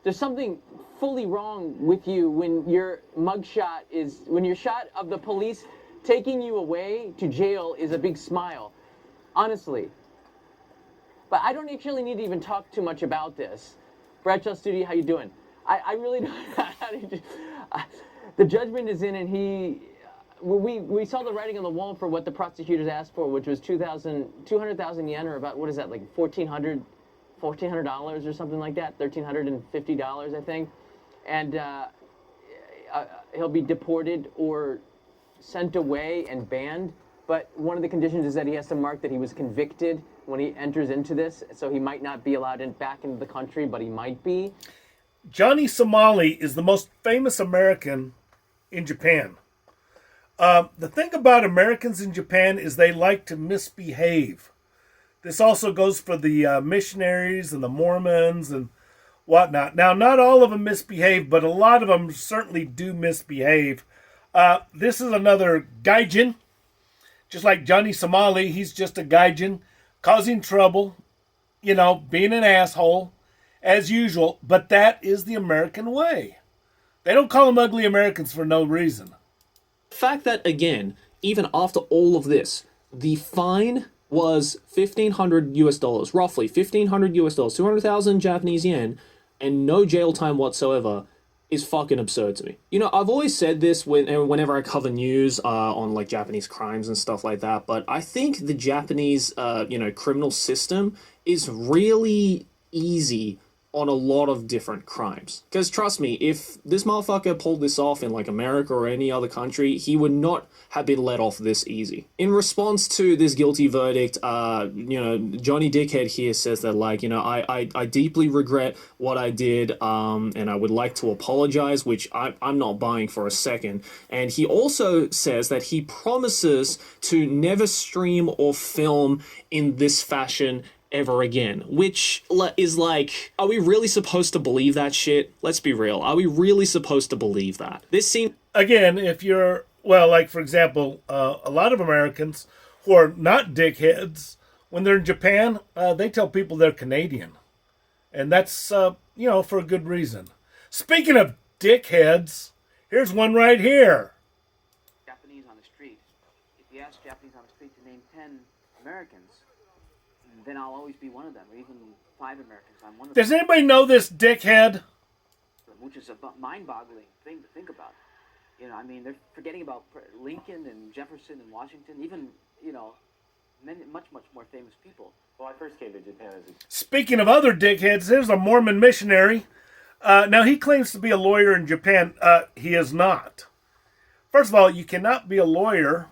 there's something fully wrong with you when your mugshot is, when your shot of the police taking you away to jail is a big smile. Honestly. But I don't actually need to even talk too much about this. Bradshaw Studio, how you doing? I really don't. The judgment is in, and we saw the writing on the wall for what the prosecutors asked for, which was 200,000 yen, or about, what is that, like $1,400 or something like that, $1,350, I think. And he'll be deported or sent away and banned. But one of the conditions is that he has to mark that he was convicted when he enters into this, so he might not be allowed back into the country, but he might be. Johnny Somali is the most famous American in Japan. The thing about Americans in Japan is they like to misbehave. This also goes for the missionaries and the Mormons and whatnot. Now, not all of them misbehave, but a lot of them certainly do misbehave. This is another Gaijin. Just like Johnny Somali, he's just a Gaijin, causing trouble, being an asshole, as usual. But that is the American way. They don't call them ugly Americans for no reason. The fact that, again, even after all of this, the fine was $1,500 roughly $1,500, 200,000 Japanese yen, and no jail time whatsoever, is fucking absurd to me. I've always said this whenever I cover news on like Japanese crimes and stuff like that, but I think the Japanese criminal system is really easy on a lot of different crimes. Because trust me, if this motherfucker pulled this off in like America or any other country, he would not have been let off this easy. In response to this guilty verdict, Johnny Dickhead here says that I deeply regret what I did, and I would like to apologize, which I'm not buying for a second. And he also says that he promises to never stream or film in this fashion ever again, which is like, are we really supposed to believe that shit? Let's be real. Are we really supposed to believe that? This seems... Again, if you're, for example, a lot of Americans who are not dickheads, when they're in Japan, they tell people they're Canadian. And that's, for a good reason. Speaking of dickheads, here's one right here. Japanese on the street. If you ask Japanese on the street to name 10 Americans, then I'll always be one of them, or even 5 Americans. I'm one of them. Does anybody know this dickhead? Which is a mind-boggling thing to think about. They're forgetting about Lincoln and Jefferson and Washington, even, many, much more famous people. Well, I first came to Japan as a... Speaking of other dickheads, there's a Mormon missionary. Now, he claims to be a lawyer in Japan. He is not. First of all, you cannot be a lawyer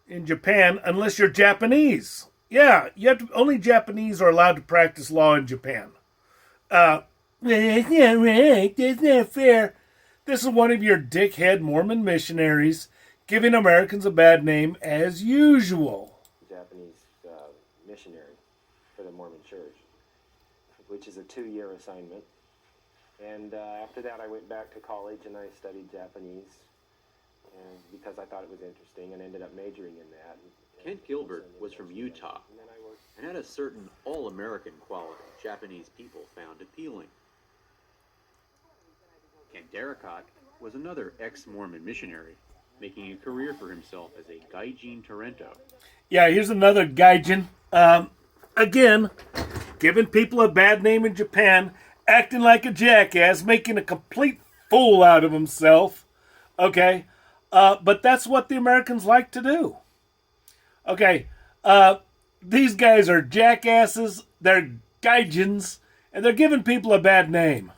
in Japan unless you're Japanese. Yeah, only Japanese are allowed to practice law in Japan. That's not right. That's not fair. This is one of your dickhead Mormon missionaries giving Americans a bad name as usual. Japanese missionary for the Mormon Church, which is a 2-year assignment. And after that, I went back to college and I studied Japanese, and because I thought it was interesting, and ended up majoring in that. Kent Gilbert was from Utah and had a certain all-American quality Japanese people found appealing. Kent Darracott was another ex-Mormon missionary, making a career for himself as a Gaijin Torrento. Yeah, here's another Gaijin. Again, giving people a bad name in Japan, acting like a jackass, making a complete fool out of himself. Okay? But that's what the Americans like to do. Okay, these guys are jackasses, they're Gaijins, and they're giving people a bad name.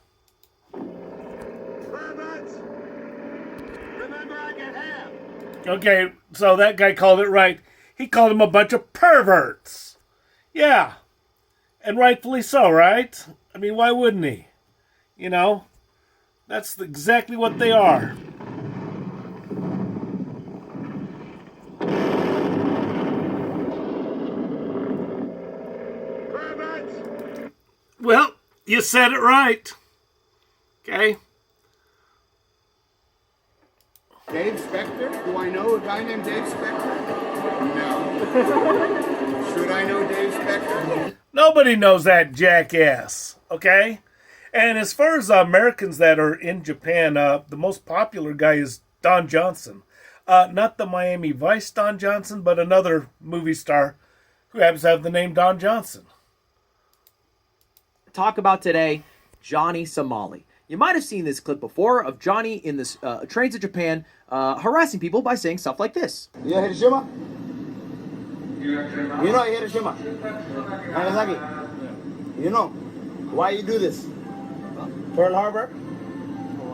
Okay, so that guy called it right. He called them a bunch of perverts. Yeah, and rightfully so, right? I mean, why wouldn't he? That's exactly what they are. Well, you said it right. Okay. Dave Spector? Do I know a guy named Dave Spector? No. Should I know Dave Spector? Nobody knows that jackass. Okay? And as far as Americans that are in Japan, the most popular guy is Don Johnson. Not the Miami Vice Don Johnson, but another movie star who happens to have the name Don Johnson. Talk about today, Johnny Somali. You might have seen this clip before of Johnny in this trains of Japan harassing people by saying stuff like this. You know Hiroshima? You know Hiroshima? Nagasaki? You know. Why you do this? Pearl Harbor?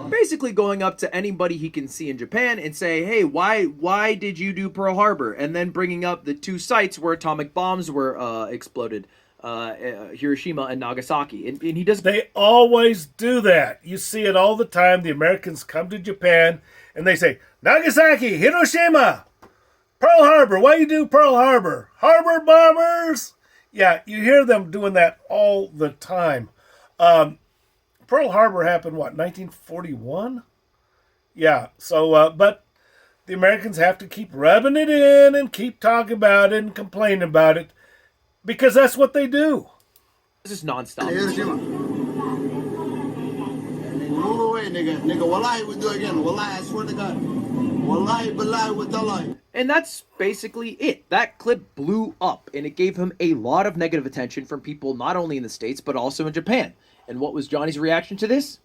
Basically going up to anybody he can see in Japan and say, hey, why did you do Pearl Harbor? And then bringing up the two sites where atomic bombs were exploded, Hiroshima and Nagasaki. And he does. They always do that. You see it all the time. The Americans come to Japan and they say, Nagasaki, Hiroshima, Pearl Harbor. Why you do Pearl Harbor? Harbor bombers. Yeah, you hear them doing that all the time. Pearl Harbor happened, 1941? Yeah, so, but the Americans have to keep rubbing it in and keep talking about it and complaining about it because that's what they do. This is nonstop. Hiroshima. Move away, nigga. Nigga, wallahi, we do it again. Wallahi, I swear to God. Wallahi, billahi, wa tallahi. And that's basically it. That clip blew up, and it gave him a lot of negative attention from people not only in the States, but also in Japan. And what was Johnny's reaction to this?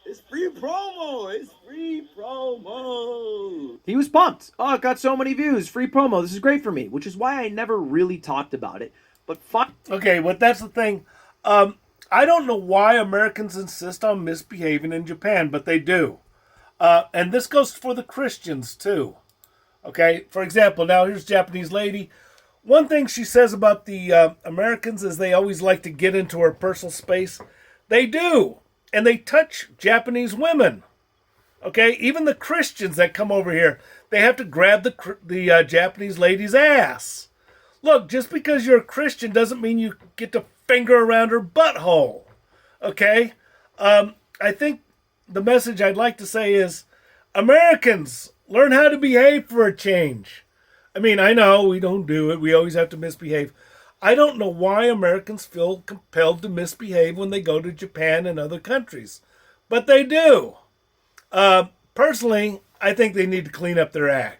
It's free promo. It's free promo. He was pumped. Oh, it got so many views. Free promo. This is great for me. Which is why I never really talked about it. But fuck. Okay, well, that's the thing. I don't know why Americans insist on misbehaving in Japan, but they do. And this goes for the Christians, too. Okay, for example, now here's a Japanese lady. One thing she says about the Americans is they always like to get into her personal space. They do. And they touch Japanese women. Okay, even the Christians that come over here, they have to grab the Japanese lady's ass. Look, just because you're a Christian doesn't mean you get to finger around her butthole. Okay? I think the message I'd like to say is, Americans, learn how to behave for a change. I mean, I know we don't do it. We always have to misbehave. I don't know why Americans feel compelled to misbehave when they go to Japan and other countries. But they do. Personally, I think they need to clean up their act.